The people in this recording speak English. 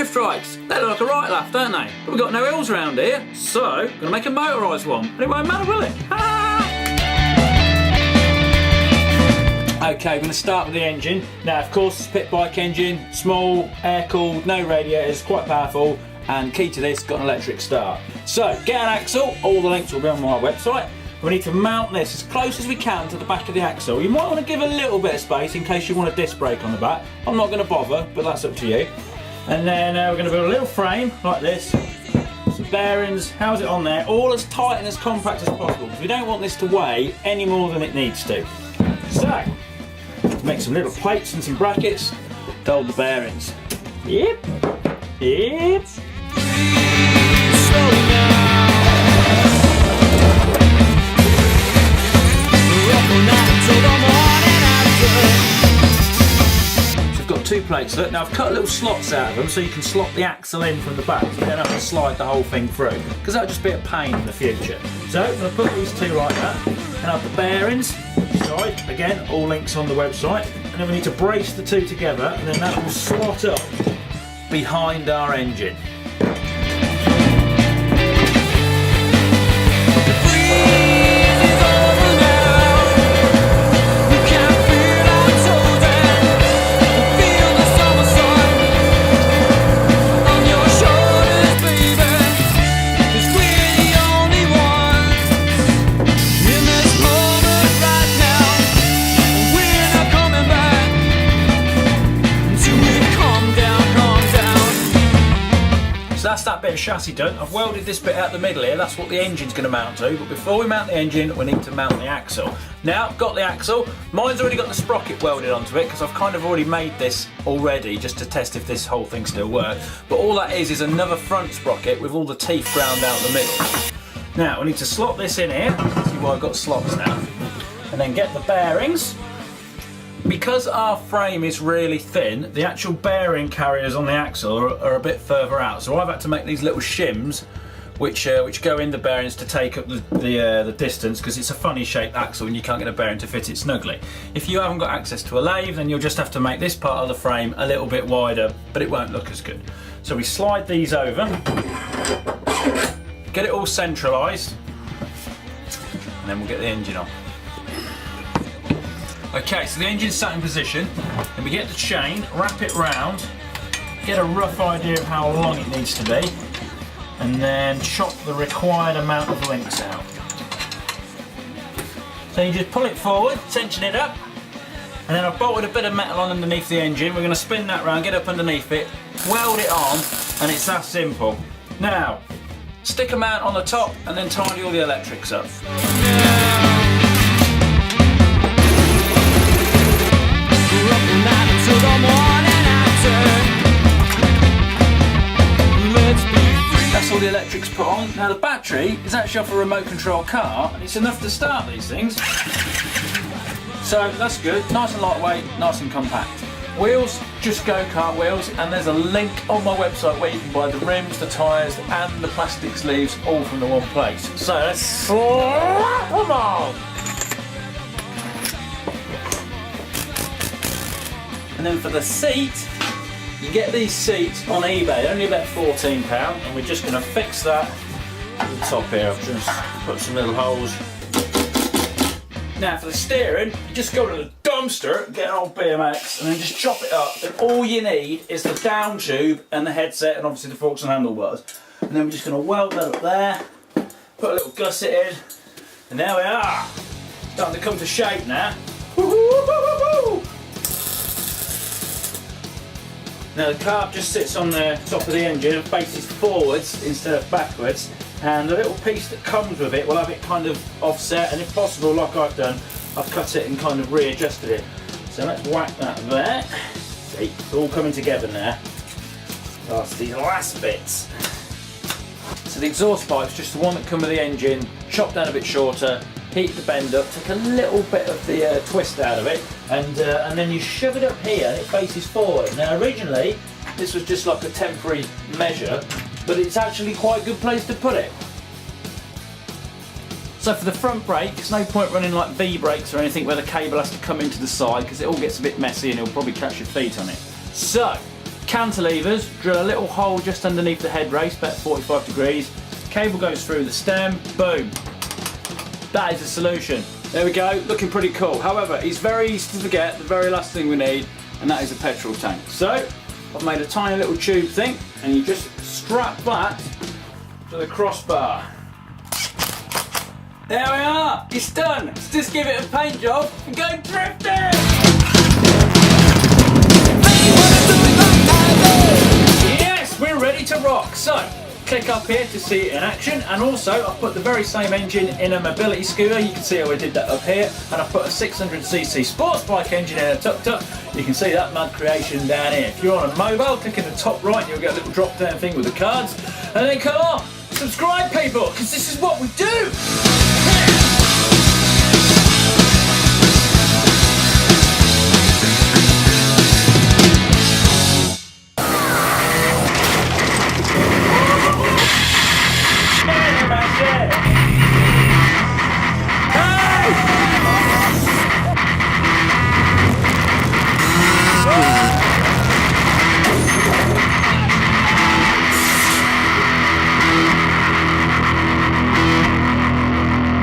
drift trikes. They look like a right laugh, don't they? But we've got no hills around here, so gonna make a motorised one. And it won't matter, will it? Okay, we're going to start with the engine. Now, of course, it's a pit bike engine, small, air-cooled, no radiators, quite powerful, and key to this, got an electric start. So, get an axle, all the links will be on my website. We need to mount this as close as we can to the back of the axle. You might want to give a little bit of space in case you want a disc brake on the back. I'm not going to bother, but that's up to you. And then we're going to build a little frame like this. Some bearings, how's it on there? All as tight and as compact as possible, because we don't want this to weigh any more than it needs to. So, make some little plates and some brackets to hold the bearings. Yep. Yep. So I've got two plates. Look, now I've cut little slots out of them so you can slot the axle in from the back, so you don't have to slide the whole thing through, because that'll just be a pain in the future. So I'm going to put these two like that, and have the bearings. Side. Again, all links on the website, and then we need to brace the two together, and then that will slot up behind our engine. That's that bit of chassis done. I've welded this bit out the middle here, that's what the engine's going to mount to, but before we mount the engine we need to mount the axle. Now I've got the axle, mine's already got the sprocket welded onto it because I've kind of already made this already just to test if this whole thing still works, but all that is another front sprocket with all the teeth ground out the middle. Now we need to slot this in here, see why I've got slots now, and then get the bearings. Because our frame is really thin, the actual bearing carriers on the axle are a bit further out. So I've had to make these little shims which go in the bearings to take up the distance, because it's a funny shaped axle and you can't get a bearing to fit it snugly. If you haven't got access to a lathe, then you'll just have to make this part of the frame a little bit wider, but it won't look as good. So we slide these over, get it all centralised, and then we'll get the engine on. Okay, so the engine's sat in position, and we get the chain, wrap it round, get a rough idea of how long it needs to be, and then chop the required amount of links out. So you just pull it forward, tension it up, and then I've bolted a bit of metal on underneath the engine. We're going to spin that round, get up underneath it, weld it on, and it's that simple. Now, stick a mount on the top, and then tidy all the electrics up. That's all the electrics put on. Now the battery is actually off a remote control car, and it's enough to start these things. So that's good, nice and lightweight, nice and compact. Wheels, just go-kart wheels, and there's a link on my website where you can buy the rims, the tyres and the plastic sleeves all from the one place. So let's slap them on! And then for the seat, you get these seats on eBay, only about £14, and we're just going to fix that at the top here. I've just put some little holes. Now for the steering, you just go to the dumpster, get an old BMX, and then just chop it up, and all you need is the down tube and the headset, and obviously the forks and handlebars. And then we're just going to weld that up there, put a little gusset in, and there we are! Starting to come to shape now. Woo-hoo-hoo-hoo-hoo! Now the carb just sits on the top of the engine and faces forwards instead of backwards, and the little piece that comes with it will have it kind of offset, and if possible, like I've done, I've cut it and kind of readjusted it. So let's whack that there. See, it's all coming together now. That's these last bits. So the exhaust pipe's just the one that come with the engine, chopped down a bit shorter, heat the bend up, take a little bit of the twist out of it, and then you shove it up here and it faces forward. Now originally this was just like a temporary measure, but it's actually quite a good place to put it. So for the front brake, there's no point running like V brakes or anything where the cable has to come into the side, because it all gets a bit messy and it'll probably catch your feet on it. So cantilevers, drill a little hole just underneath the head race, about 45 degrees. Cable goes through the stem, boom. That is the solution. There we go, looking pretty cool. However, it's very easy to forget the very last thing we need, and that is a petrol tank. So, I've made a tiny little tube thing, and you just strap that to the crossbar. There we are, it's done. Let's just give it a paint job and go drifting! Yes, we're ready to rock. So, click up here to see it in action, and also I've put the very same engine in a mobility scooter. You can see how I did that up here, and I've put a 600cc sports bike engine in a tuk-tuk. You can see that mad creation down here. If you're on a mobile, click in the top right and you'll get a little drop down thing with the cards, and then come on, subscribe people, because this is what we do.